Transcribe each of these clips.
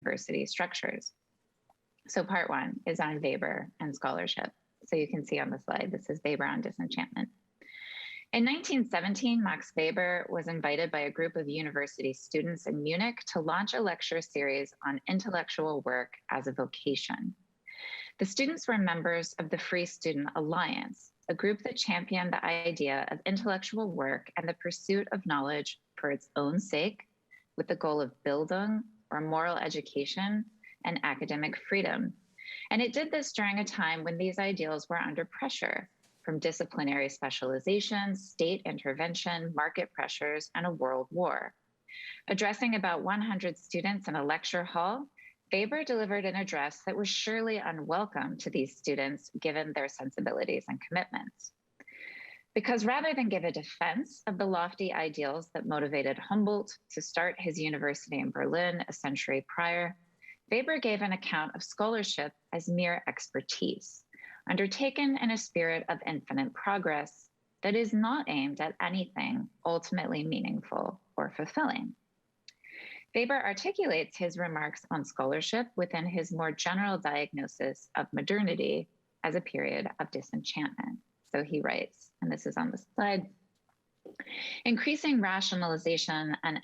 university structures. So part one is on Weber and scholarship. So you can see on the slide, this is Weber on disenchantment. In 1917, Max Weber was invited by a group of university students in Munich to launch a lecture series on intellectual work as a vocation. The students were members of the Free Student Alliance, a group that championed the idea of intellectual work and the pursuit of knowledge for its own sake, with the goal of Bildung, or moral education, and academic freedom. And it did this during a time when these ideals were under pressure from disciplinary specialization, state intervention, market pressures, and a world war. Addressing about 100 students in a lecture hall, Weber delivered an address that was surely unwelcome to these students given their sensibilities and commitments. Because rather than give a defense of the lofty ideals that motivated Humboldt to start his university in Berlin a century prior, Weber gave an account of scholarship as mere expertise, undertaken in a spirit of infinite progress that is not aimed at anything ultimately meaningful or fulfilling. Weber articulates his remarks on scholarship within his more general diagnosis of modernity as a period of disenchantment. So he writes, and this is on the slide, increasing rationalization and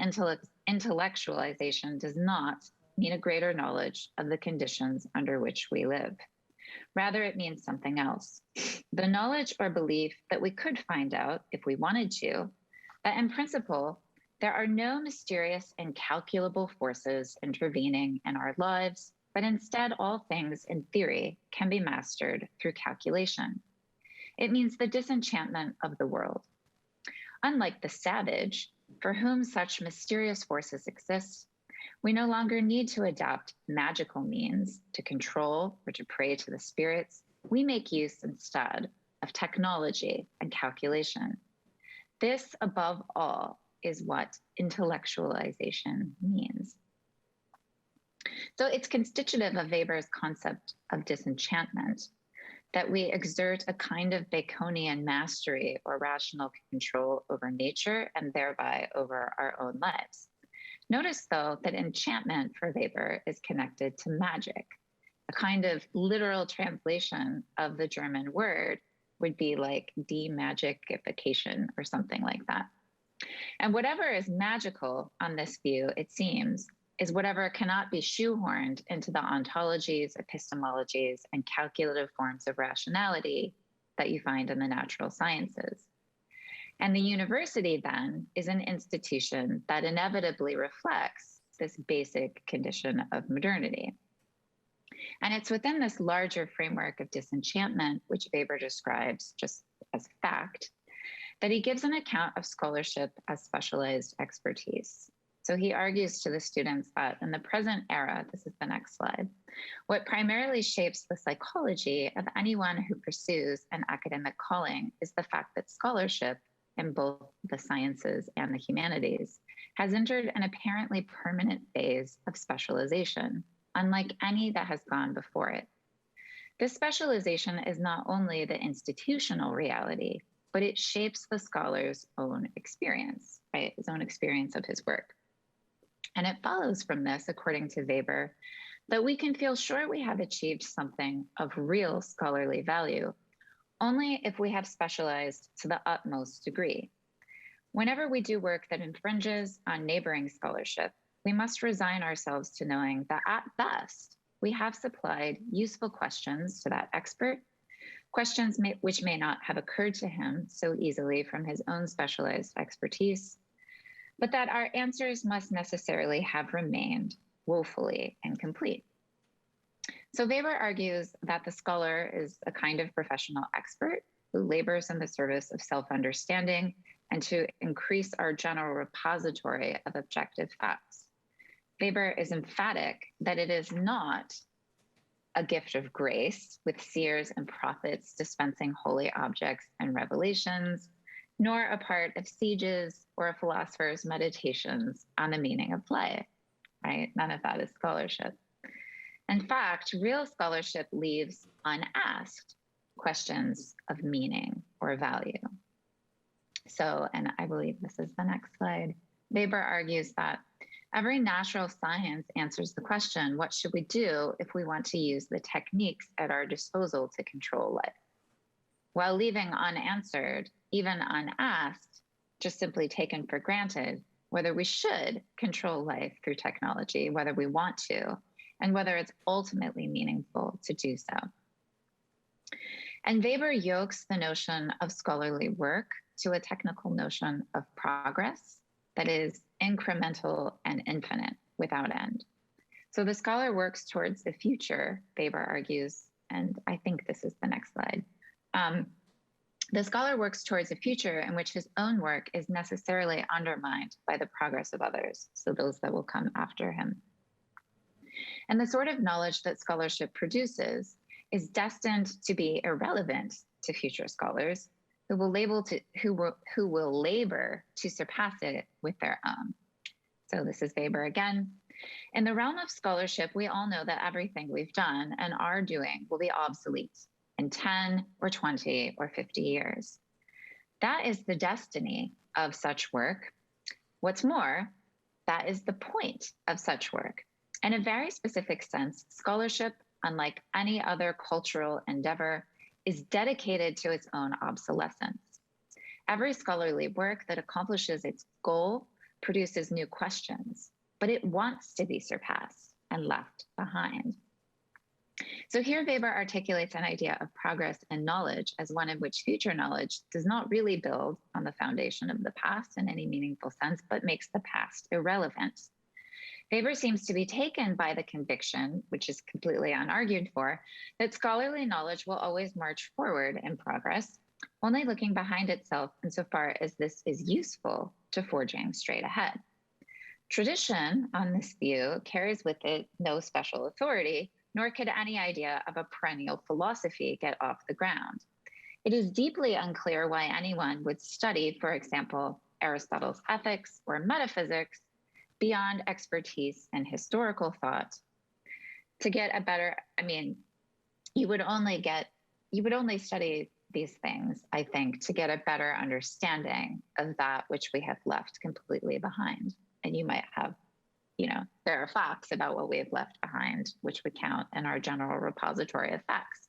intellectualization does not mean a greater knowledge of the conditions under which we live. Rather, it means something else. The knowledge or belief that we could find out if we wanted to, that in principle, there are no mysterious, incalculable forces intervening in our lives, but instead all things in theory can be mastered through calculation. It means the disenchantment of the world. Unlike the savage, for whom such mysterious forces exist, we no longer need to adopt magical means to control or to pray to the spirits. We make use instead of technology and calculation. This, above all, is what intellectualization means. So it's constitutive of Weber's concept of disenchantment that we exert a kind of Baconian mastery or rational control over nature and thereby over our own lives. Notice, though, that enchantment for Weber is connected to magic. A kind of literal translation of the German word would be like demagicification or something like that. And whatever is magical on this view, it seems, is whatever cannot be shoehorned into the ontologies, epistemologies, and calculative forms of rationality that you find in the natural sciences. And the university, then, is an institution that inevitably reflects this basic condition of modernity. And it's within this larger framework of disenchantment, which Weber describes just as fact, that he gives an account of scholarship as specialized expertise. So he argues to the students that in the present era, this is the next slide, what primarily shapes the psychology of anyone who pursues an academic calling is the fact that scholarship in both the sciences and the humanities has entered an apparently permanent phase of specialization, unlike any that has gone before it. This specialization is not only the institutional reality, but it shapes the scholar's own experience, right? His own experience of his work. And it follows from this, according to Weber, that we can feel sure we have achieved something of real scholarly value only if we have specialized to the utmost degree. Whenever we do work that infringes on neighboring scholarship, we must resign ourselves to knowing that at best, we have supplied useful questions to that expert, questions which may not have occurred to him so easily from his own specialized expertise, but that our answers must necessarily have remained woefully incomplete. So Weber argues that the scholar is a kind of professional expert who labors in the service of self-understanding and to increase our general repository of objective facts. Weber is emphatic that it is not a gift of grace with seers and prophets dispensing holy objects and revelations, nor a part of sieges or a philosopher's meditations on the meaning of life, right? None of that is scholarship. In fact, real scholarship leaves unasked questions of meaning or value. So, and I believe this is the next slide, Weber argues that Every natural science answers the question, what should we do if we want to use the techniques at our disposal to control life? While leaving unanswered, even unasked, just simply taken for granted, whether we should control life through technology, whether we want to, and whether it's ultimately meaningful to do so. And Weber yokes the notion of scholarly work to a technical notion of progress that is incremental and infinite without end. So the scholar works towards the future, Weber argues, and I think this is the next slide. The scholar works towards a future in which his own work is necessarily undermined by the progress of others, so those that will come after him. And the sort of knowledge that scholarship produces is destined to be irrelevant to future scholars who will labor to surpass it with their own. So this is Weber again. In the realm of scholarship, we all know that everything we've done and are doing will be obsolete in 10 or 20 or 50 years. That is the destiny of such work. What's more, that is the point of such work. In a very specific sense, scholarship, unlike any other cultural endeavor, is dedicated to its own obsolescence. Every scholarly work that accomplishes its goal produces new questions, but it wants to be surpassed and left behind. So here Weber articulates an idea of progress and knowledge as one in which future knowledge does not really build on the foundation of the past in any meaningful sense, but makes the past irrelevant. Weber seems to be taken by the conviction, which is completely unargued for, that scholarly knowledge will always march forward in progress, only looking behind itself insofar as this is useful to forging straight ahead. Tradition on this view carries with it no special authority, nor could any idea of a perennial philosophy get off the ground. It is deeply unclear why anyone would study, for example, Aristotle's ethics or metaphysics beyond expertise in historical thought to get a better, you would only study these things, I think, to get a better understanding of that which we have left completely behind. And you might have, there are facts about what we have left behind, which would count in our general repository of facts.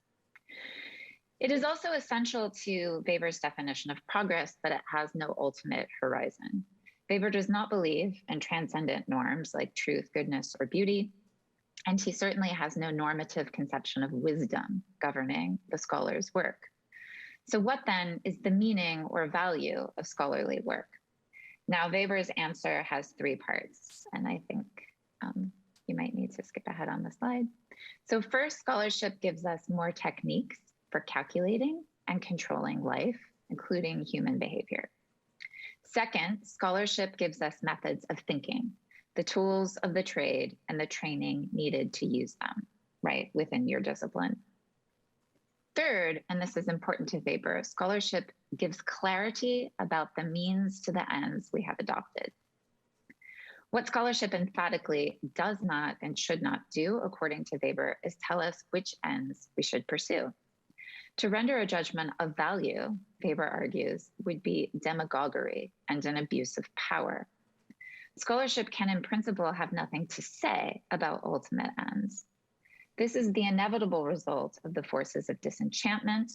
It is also essential to Weber's definition of progress that it has no ultimate horizon. Weber does not believe in transcendent norms like truth, goodness, or beauty, and he certainly has no normative conception of wisdom governing the scholar's work. So what then is the meaning or value of scholarly work? Now, Weber's answer has three parts, and I think you might need to skip ahead on the slide. So first, scholarship gives us more techniques for calculating and controlling life, including human behavior. Second, scholarship gives us methods of thinking, the tools of the trade and the training needed to use them, right, within your discipline. Third, and this is important to Weber, scholarship gives clarity about the means to the ends we have adopted. What scholarship emphatically does not and should not do, according to Weber, is tell us which ends we should pursue. To render a judgment of value, Weber argues, would be demagoguery and an abuse of power. Scholarship can in principle have nothing to say about ultimate ends. This is the inevitable result of the forces of disenchantment,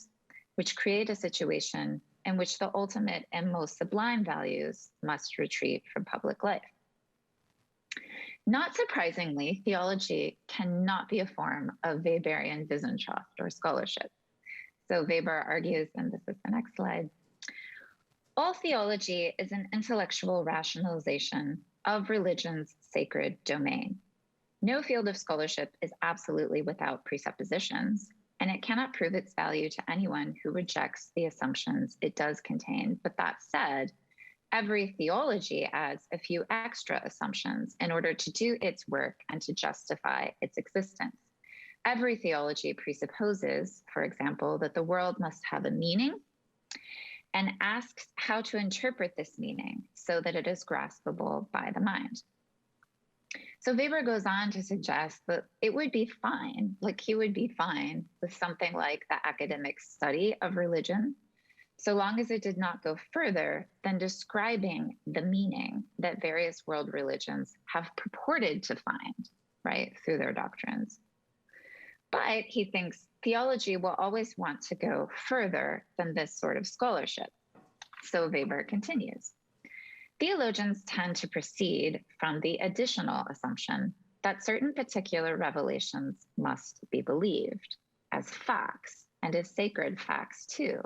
which create a situation in which the ultimate and most sublime values must retreat from public life. Not surprisingly, theology cannot be a form of Weberian Wissenschaft or scholarship. So Weber argues, and this is the next slide, all theology is an intellectual rationalization of religion's sacred domain. No field of scholarship is absolutely without presuppositions, and it cannot prove its value to anyone who rejects the assumptions it does contain. But that said, every theology adds a few extra assumptions in order to do its work and to justify its existence. Every theology presupposes, for example, that the world must have a meaning and asks how to interpret this meaning so that it is graspable by the mind. So Weber goes on to suggest that it would be fine, like he would be fine with something like the academic study of religion, so long as it did not go further than describing the meaning that various world religions have purported to find, right, through their doctrines. But he thinks theology will always want to go further than this sort of scholarship. So Weber continues. Theologians tend to proceed from the additional assumption that certain particular revelations must be believed as facts and as sacred facts too,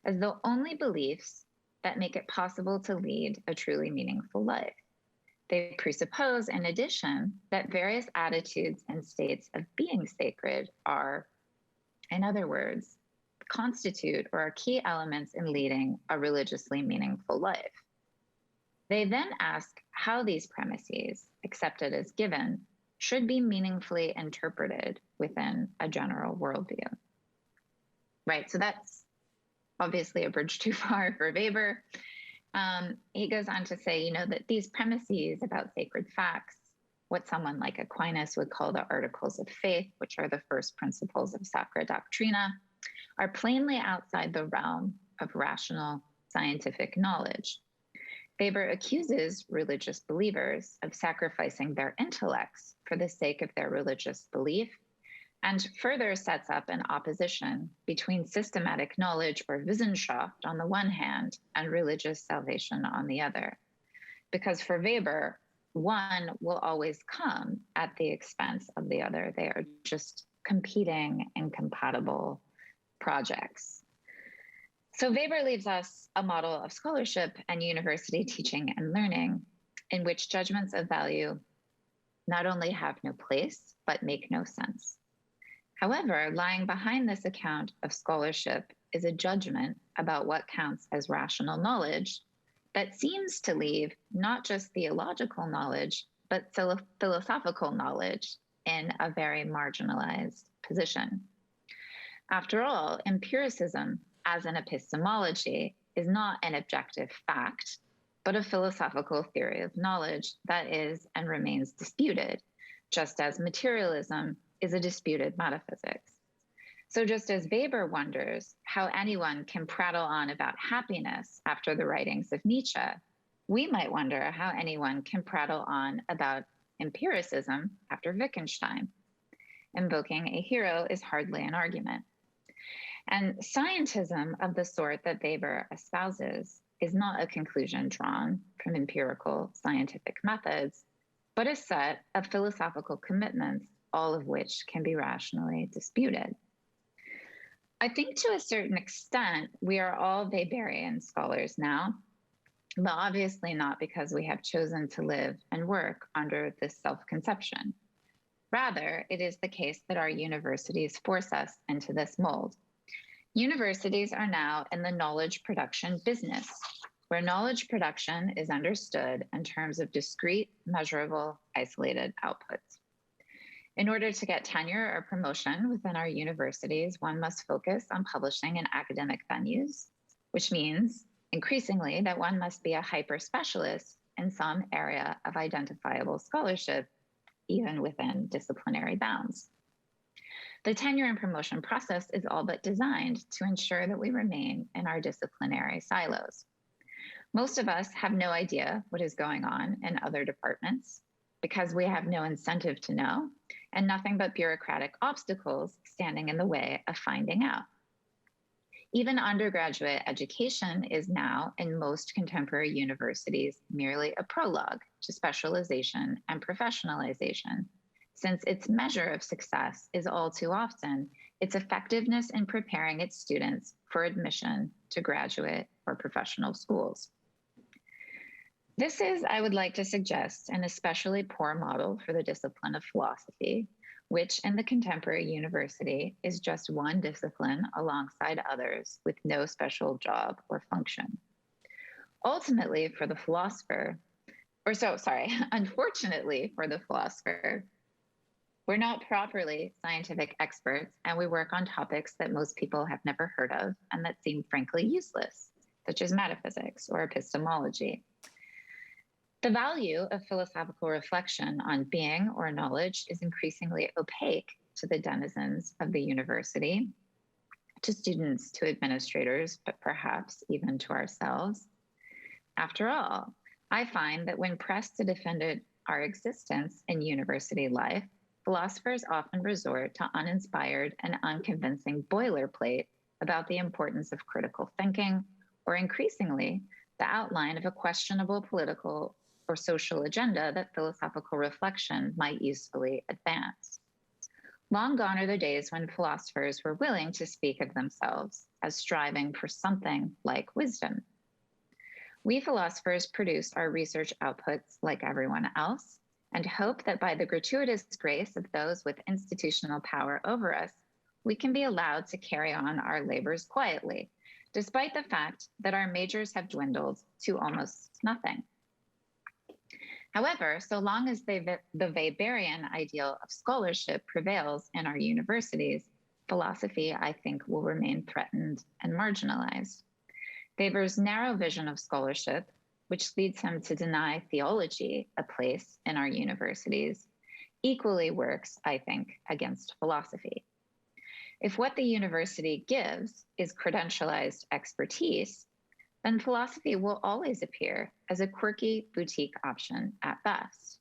as the only beliefs that make it possible to lead a truly meaningful life. They presuppose, in addition, that various attitudes and states of being sacred are, in other words, constitute or are key elements in leading a religiously meaningful life. They then ask how these premises, accepted as given, should be meaningfully interpreted within a general worldview. Right, so that's obviously a bridge too far for Weber. He goes on to say, that these premises about sacred facts, what someone like Aquinas would call the articles of faith, which are the first principles of Sacra Doctrina, are plainly outside the realm of rational scientific knowledge. Weber accuses religious believers of sacrificing their intellects for the sake of their religious belief, and further sets up an opposition between systematic knowledge or Wissenschaft on the one hand and religious salvation on the other. Because for Weber, one will always come at the expense of the other. They are just competing, incompatible projects. So Weber leaves us a model of scholarship and university teaching and learning in which judgments of value not only have no place, but make no sense. However, lying behind this account of scholarship is a judgment about what counts as rational knowledge that seems to leave not just theological knowledge, but philosophical knowledge in a very marginalized position. After all, empiricism as an epistemology is not an objective fact, but a philosophical theory of knowledge that is and remains disputed, just as materialism is a disputed metaphysics. So just as Weber wonders how anyone can prattle on about happiness after the writings of Nietzsche, we might wonder how anyone can prattle on about empiricism after Wittgenstein. Invoking a hero is hardly an argument. And scientism of the sort that Weber espouses is not a conclusion drawn from empirical scientific methods, but a set of philosophical commitments, all of which can be rationally disputed. I think to a certain extent, we are all Weberian scholars now, but obviously not because we have chosen to live and work under this self-conception. Rather, it is the case that our universities force us into this mold. Universities are now in the knowledge production business, where knowledge production is understood in terms of discrete, measurable, isolated outputs. In order to get tenure or promotion within our universities, one must focus on publishing in academic venues, which means increasingly that one must be a hyper-specialist in some area of identifiable scholarship, even within disciplinary bounds. The tenure and promotion process is all but designed to ensure that we remain in our disciplinary silos. Most of us have no idea what is going on in other departments because we have no incentive to know and nothing but bureaucratic obstacles standing in the way of finding out. Even undergraduate education is now, in most contemporary universities, merely a prologue to specialization and professionalization, since its measure of success is all too often its effectiveness in preparing its students for admission to graduate or professional schools. This is, I would like to suggest, an especially poor model for the discipline of philosophy, which in the contemporary university is just one discipline alongside others with no special job or function. Ultimately, for the philosopher, unfortunately for the philosopher, we're not properly scientific experts, and we work on topics that most people have never heard of and that seem frankly useless, such as metaphysics or epistemology. The value of philosophical reflection on being or knowledge is increasingly opaque to the denizens of the university, to students, to administrators, but perhaps even to ourselves. After all, I find that when pressed to defend our existence in university life, philosophers often resort to uninspired and unconvincing boilerplate about the importance of critical thinking, or increasingly, the outline of a questionable political or social agenda that philosophical reflection might usefully advance. Long gone are the days when philosophers were willing to speak of themselves as striving for something like wisdom. We philosophers produce our research outputs like everyone else, and hope that by the gratuitous grace of those with institutional power over us, we can be allowed to carry on our labors quietly, despite the fact that our majors have dwindled to almost nothing. However, so long as the Weberian ideal of scholarship prevails in our universities, philosophy, I think, will remain threatened and marginalized. Weber's narrow vision of scholarship, which leads him to deny theology a place in our universities, equally works, I think, against philosophy. If what the university gives is credentialized expertise, then philosophy will always appear as a quirky boutique option at best.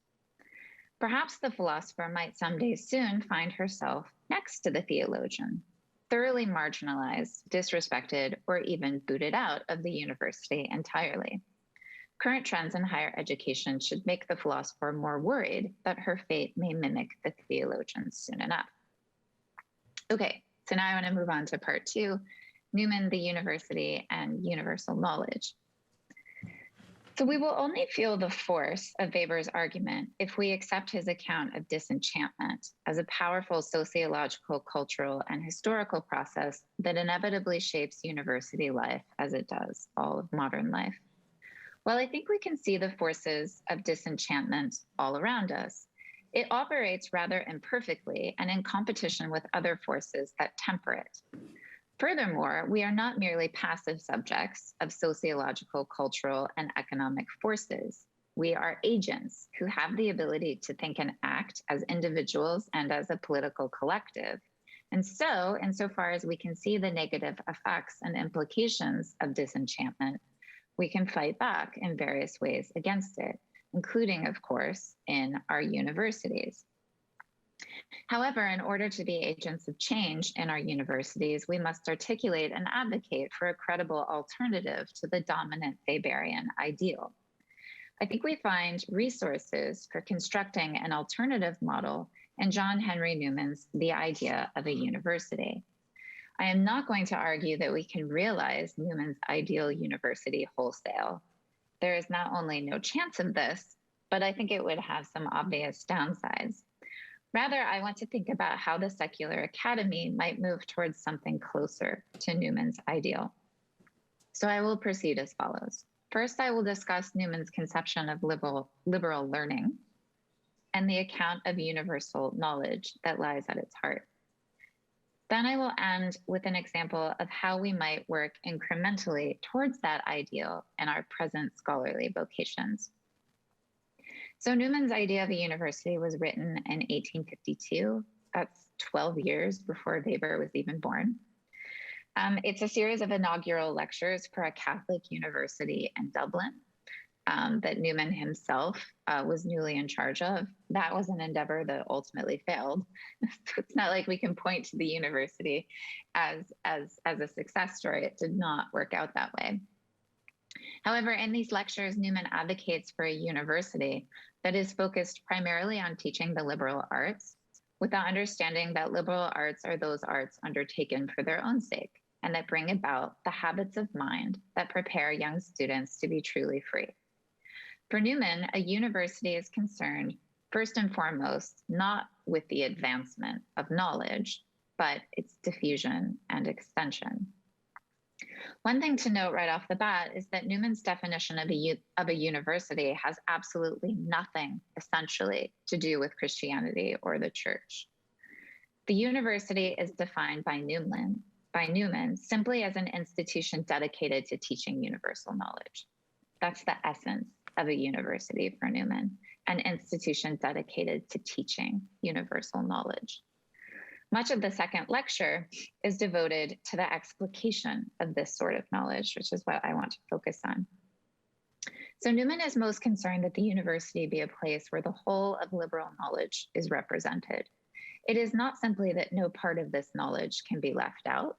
Perhaps the philosopher might someday soon find herself next to the theologian, thoroughly marginalized, disrespected, or even booted out of the university entirely. Current trends in higher education should make the philosopher more worried that her fate may mimic the theologians soon enough. Okay, so now I want to move on to part 2, Newman, the university, and universal knowledge. So we will only feel the force of Weber's argument if we accept his account of disenchantment as a powerful sociological, cultural, and historical process that inevitably shapes university life as it does all of modern life. While I think we can see the forces of disenchantment all around us, it operates rather imperfectly and in competition with other forces that temper it. Furthermore, we are not merely passive subjects of sociological, cultural, and economic forces. We are agents who have the ability to think and act as individuals and as a political collective. And so, insofar as we can see the negative effects and implications of disenchantment, we can fight back in various ways against it, including, of course, in our universities. However, in order to be agents of change in our universities, we must articulate and advocate for a credible alternative to the dominant Weberian ideal. I think we find resources for constructing an alternative model in John Henry Newman's The Idea of a University. I am not going to argue that we can realize Newman's ideal university wholesale. There is not only no chance of this, but I think it would have some obvious downsides. Rather, I want to think about how the secular academy might move towards something closer to Newman's ideal. So I will proceed as follows. First, I will discuss Newman's conception of liberal learning and the account of universal knowledge that lies at its heart. Then I will end with an example of how we might work incrementally towards that ideal in our present scholarly vocations. So Newman's Idea of a University was written in 1852. That's 12 years before Weber was even born. It's a series of inaugural lectures for a Catholic university in Dublin that Newman himself was newly in charge of. That was an endeavor that ultimately failed. So it's not like we can point to the university as a success story. It did not work out that way. However, in these lectures, Newman advocates for a university that is focused primarily on teaching the liberal arts, with the understanding that liberal arts are those arts undertaken for their own sake and that bring about the habits of mind that prepare young students to be truly free. For Newman, a university is concerned first and foremost, not with the advancement of knowledge, but its diffusion and extension. One thing to note right off the bat is that Newman's definition of a university has absolutely nothing, essentially, to do with Christianity or the church. The university is defined by Newman simply as an institution dedicated to teaching universal knowledge. That's the essence of a university for Newman, an institution dedicated to teaching universal knowledge. Much of the second lecture is devoted to the explication of this sort of knowledge, which is what I want to focus on. So Newman is most concerned that the university be a place where the whole of liberal knowledge is represented. It is not simply that no part of this knowledge can be left out,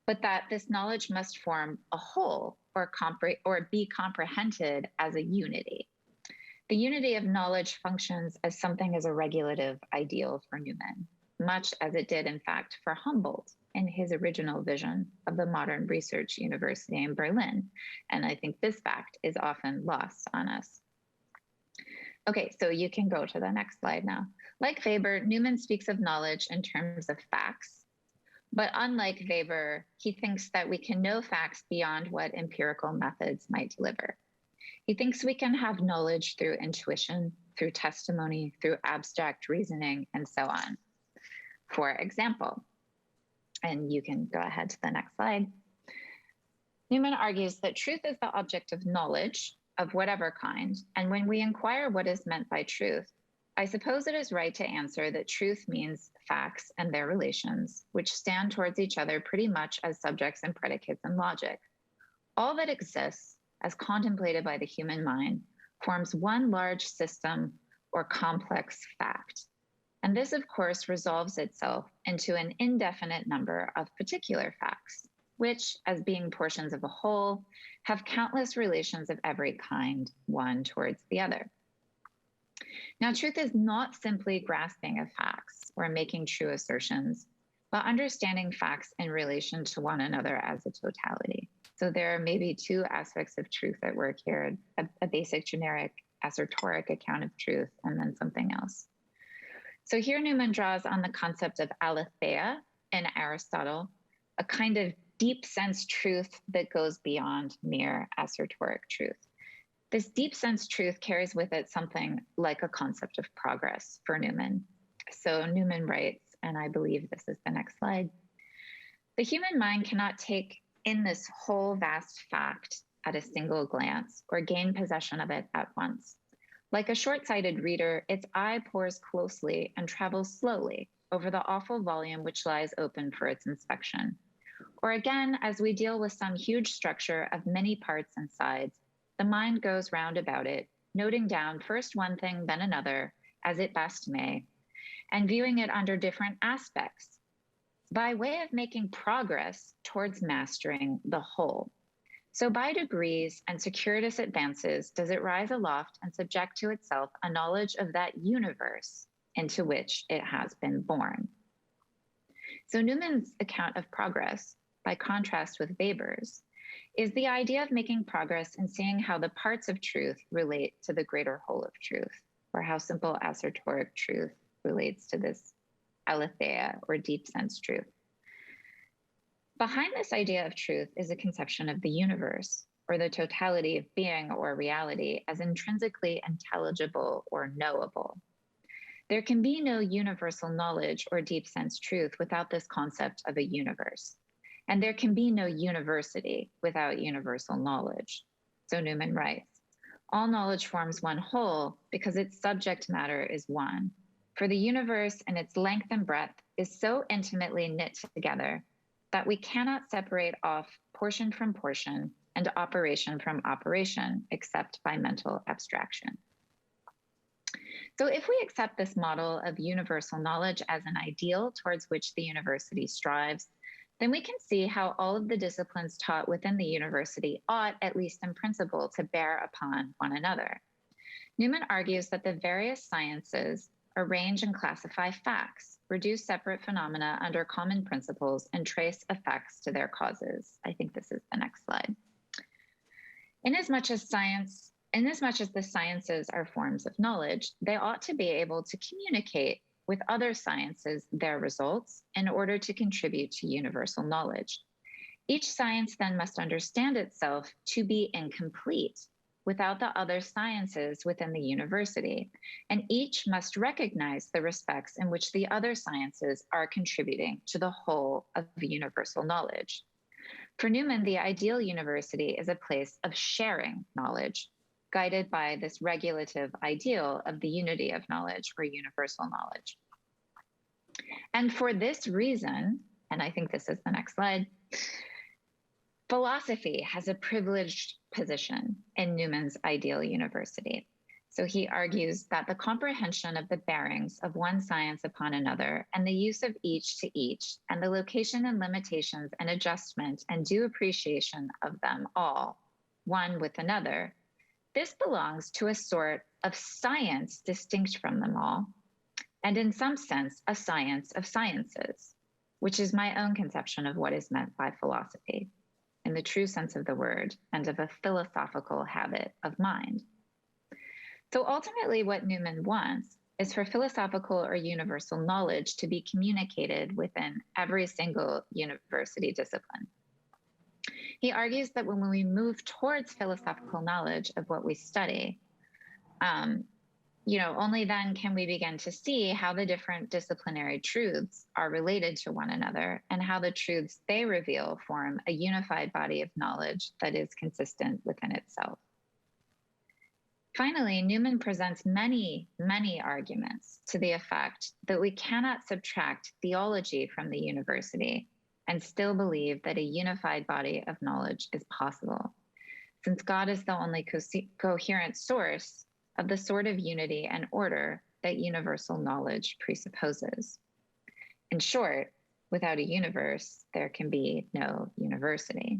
but that this knowledge must form a whole or be comprehended as a unity. The unity of knowledge functions as something as a regulative ideal for Newman, much as it did, in fact, for Humboldt in his original vision of the modern research university in Berlin. And I think this fact is often lost on us. Okay, so you can go to the next slide now. Like Weber, Newman speaks of knowledge in terms of facts, but unlike Weber, he thinks that we can know facts beyond what empirical methods might deliver. He thinks we can have knowledge through intuition, through testimony, through abstract reasoning, and so on. For example, and you can go ahead to the next slide, Newman argues that truth is the object of knowledge of whatever kind, and when we inquire what is meant by truth, I suppose it is right to answer that truth means facts and their relations, which stand towards each other pretty much as subjects and predicates in logic. All that exists, as contemplated by the human mind, forms one large system or complex fact. And this, of course, resolves itself into an indefinite number of particular facts, which, as being portions of a whole, have countless relations of every kind, one towards the other. Now, truth is not simply grasping of facts or making true assertions, but understanding facts in relation to one another as a totality. So there are maybe two aspects of truth at work here, a basic generic assertoric account of truth, and then something else. So here Newman draws on the concept of aletheia in Aristotle, a kind of deep sense truth that goes beyond mere assertoric truth. This deep sense truth carries with it something like a concept of progress for Newman. So Newman writes, and I believe this is the next slide, the human mind cannot take in this whole vast fact at a single glance or gain possession of it at once. Like a short-sighted reader, its eye pores closely and travels slowly over the awful volume which lies open for its inspection. Or again, as we deal with some huge structure of many parts and sides, the mind goes round about it, noting down first one thing, then another, as it best may, and viewing it under different aspects, by way of making progress towards mastering the whole. So by degrees and circuitous advances does it rise aloft and subject to itself a knowledge of that universe into which it has been born. So Newman's account of progress, by contrast with Weber's, is the idea of making progress in seeing how the parts of truth relate to the greater whole of truth, or how simple assertoric truth relates to this aletheia, or deep sense truth. Behind this idea of truth is a conception of the universe, or the totality of being or reality, as intrinsically intelligible or knowable. There can be no universal knowledge or deep sense truth without this concept of a universe. And there can be no university without universal knowledge. So Newman writes, all knowledge forms one whole because its subject matter is one. For the universe in its length and breadth is so intimately knit together that we cannot separate off portion from portion and operation from operation except by mental abstraction. So if we accept this model of universal knowledge as an ideal towards which the university strives, then we can see how all of the disciplines taught within the university ought, at least in principle, to bear upon one another. Newman argues that the various sciences arrange and classify facts, reduce separate phenomena under common principles, and trace effects to their causes. I think this is the next slide. Inasmuch as the sciences are forms of knowledge, they ought to be able to communicate with other sciences their results in order to contribute to universal knowledge. Each science then must understand itself to be incomplete without the other sciences within the university, and each must recognize the respects in which the other sciences are contributing to the whole of universal knowledge. For Newman, the ideal university is a place of sharing knowledge, guided by this regulative ideal of the unity of knowledge or universal knowledge. And for this reason, and I think this is the next slide, philosophy has a privileged position in Newman's ideal university. So he argues that the comprehension of the bearings of one science upon another and the use of each to each and the location and limitations and adjustment and due appreciation of them all, one with another, this belongs to a sort of science distinct from them all, and in some sense, a science of sciences, which is my own conception of what is meant by philosophy, in the true sense of the word, and of a philosophical habit of mind. So ultimately, what Newman wants is for philosophical or universal knowledge to be communicated within every single university discipline. He argues that when we move towards philosophical knowledge of what we study, only then can we begin to see how the different disciplinary truths are related to one another and how the truths they reveal form a unified body of knowledge that is consistent within itself. Finally, Newman presents many, many arguments to the effect that we cannot subtract theology from the university and still believe that a unified body of knowledge is possible, since God is the only coherent source of the sort of unity and order that universal knowledge presupposes. In short, without a universe, there can be no university.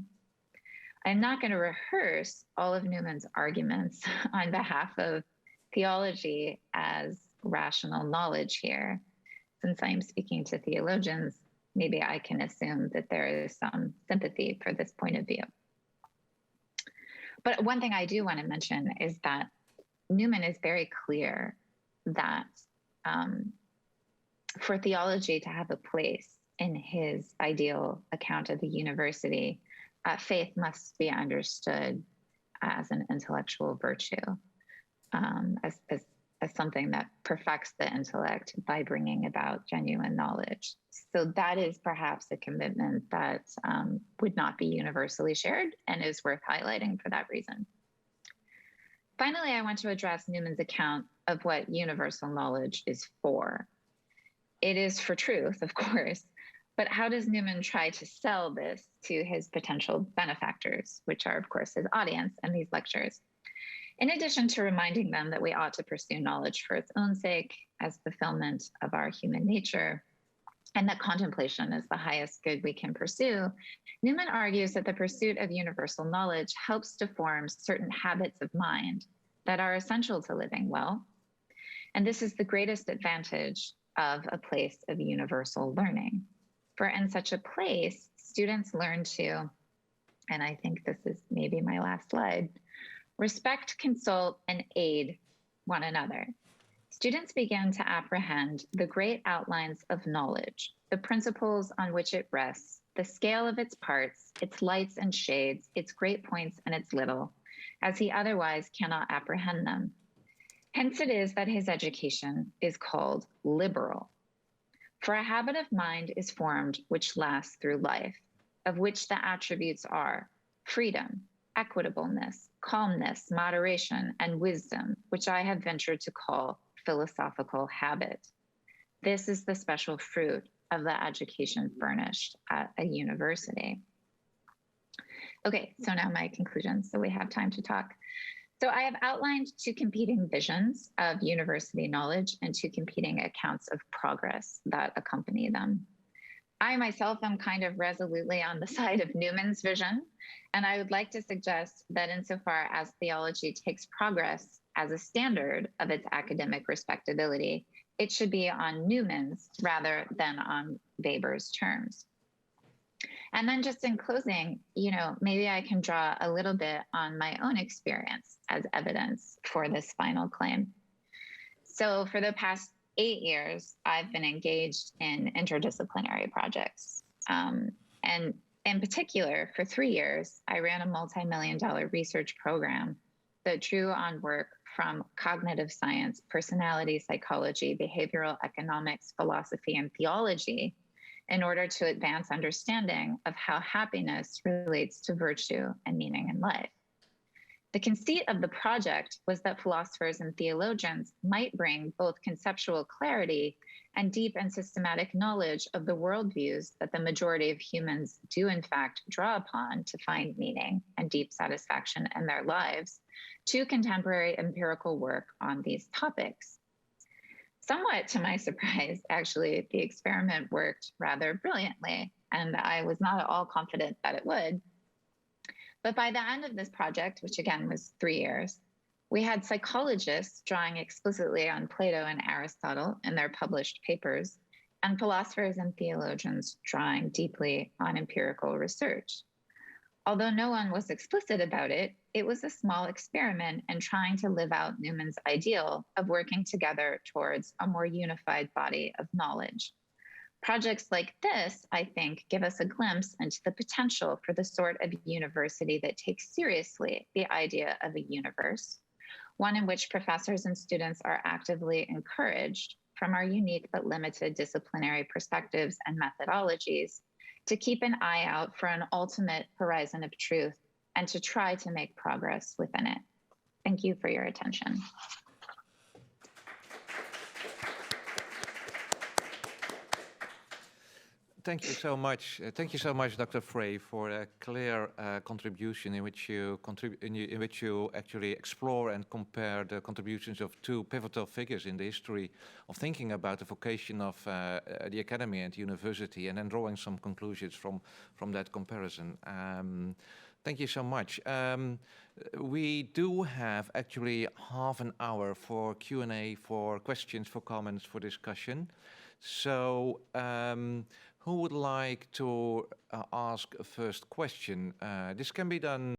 I'm not going to rehearse all of Newman's arguments on behalf of theology as rational knowledge here. Since I'm speaking to theologians, maybe I can assume that there is some sympathy for this point of view. But one thing I do want to mention is that Newman is very clear that for theology to have a place in his ideal account of the university, faith must be understood as an intellectual virtue, as something that perfects the intellect by bringing about genuine knowledge. So that is perhaps a commitment that would not be universally shared and is worth highlighting for that reason. Finally, I want to address Newman's account of what universal knowledge is for. It is for truth, of course, but how does Newman try to sell this to his potential benefactors, which are, of course, his audience in these lectures? In addition to reminding them that we ought to pursue knowledge for its own sake as fulfillment of our human nature, and that contemplation is the highest good we can pursue, Newman argues that the pursuit of universal knowledge helps to form certain habits of mind that are essential to living well. And this is the greatest advantage of a place of universal learning. For in such a place, students learn to, and I think this is maybe my last slide, respect, consult, and aid one another. Students begin to apprehend the great outlines of knowledge, the principles on which it rests, the scale of its parts, its lights and shades, its great points and its little, as he otherwise cannot apprehend them. Hence it is that his education is called liberal. For a habit of mind is formed which lasts through life, of which the attributes are freedom, equitableness, calmness, moderation, and wisdom, which I have ventured to call philosophical habit. This is the special fruit of the education furnished at a university. Okay, so now my conclusions, so we have time to talk. So I have outlined two competing visions of university knowledge and two competing accounts of progress that accompany them. I myself am kind of resolutely on the side of Newman's vision, and I would like to suggest that insofar as theology takes progress as a standard of its academic respectability, it should be on Newman's rather than on Weber's terms. And then just in closing, maybe I can draw a little bit on my own experience as evidence for this final claim. So for the past 8 years, I've been engaged in interdisciplinary projects. And in particular, for 3 years, I ran a multi-million-dollar research program that drew on work from cognitive science, personality psychology, behavioral economics, philosophy, and theology in order to advance understanding of how happiness relates to virtue and meaning in life. The conceit of the project was that philosophers and theologians might bring both conceptual clarity and deep and systematic knowledge of the worldviews that the majority of humans do in fact draw upon to find meaning and deep satisfaction in their lives to contemporary empirical work on these topics. Somewhat to my surprise, actually, the experiment worked rather brilliantly, and I was not at all confident that it would. But by the end of this project, which again was 3 years, we had psychologists drawing explicitly on Plato and Aristotle in their published papers, and philosophers and theologians drawing deeply on empirical research. Although no one was explicit about it, it was a small experiment in trying to live out Newman's ideal of working together towards a more unified body of knowledge. Projects like this, I think, give us a glimpse into the potential for the sort of university that takes seriously the idea of a universe, one in which professors and students are actively encouraged from our unique but limited disciplinary perspectives and methodologies to keep an eye out for an ultimate horizon of truth and to try to make progress within it. Thank you for your attention. Thank you so much. Thank you so much, Dr. Frey, for a clear contribution in which you actually explore and compare the contributions of two pivotal figures in the history of thinking about the vocation of the academy and university, and then drawing some conclusions from that comparison. Thank you so much. We do have actually half an hour for Q&A, for questions, for comments, for discussion. So who would like to ask a first question? This can be done